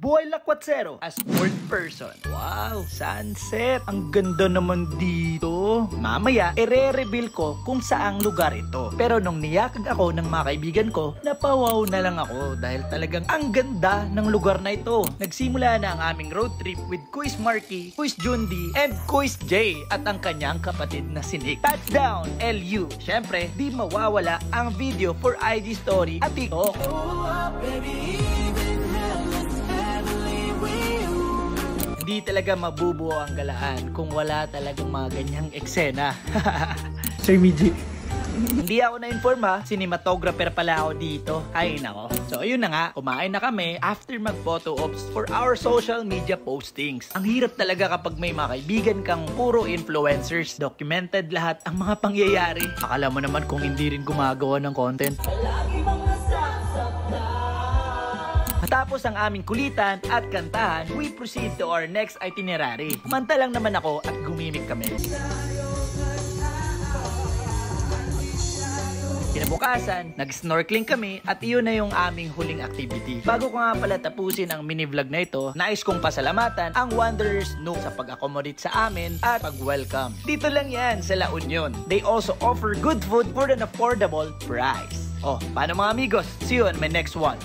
Buhay Lakwatsero as fourth person. Wow, sunset. Ang ganda naman dito. Mamaya, ire-reveal ko kung saang lugar ito. Pero nung niyakag ako ng mga kaibigan ko, napawaw na lang ako dahil talagang ang ganda ng lugar na ito. Nagsimula na ang aming road trip with Kuis Marky, Kuis Jundi, and Kuis J at ang kanyang kapatid na si Nick. Touchdown, LU. Syempre, di mawawala ang video for IG story at TikTok. Hindi talaga mabubuo ang galaan kung wala talagang mga ganyang eksena. Sir Miji. Hindi ako na-inform ha, cinematographer pala ako dito. Ay nako. So ayun na nga, kumain na kami after mag-photo ops for our social media postings. Ang hirap talaga kapag may mga kaibigan kang puro influencers. Documented lahat ang mga pangyayari. Akala mo naman kung hindi rin gumagawa ng content. Matapos ang aming kulitan at kantahan, we proceed to our next itinerary. Manta lang naman ako at gumimik kami. Kinabukasan, nag-snorkeling kami at iyon na yung aming huling activity. Bago ko nga pala tapusin ang mini-vlog na ito, nais kong pasalamatan ang Wanderers Nook sa pag-accommodate sa amin at pag-welcome. Dito lang yan sa La Union. They also offer good food for an affordable price. Oh, paano mga amigos? See you on my next one.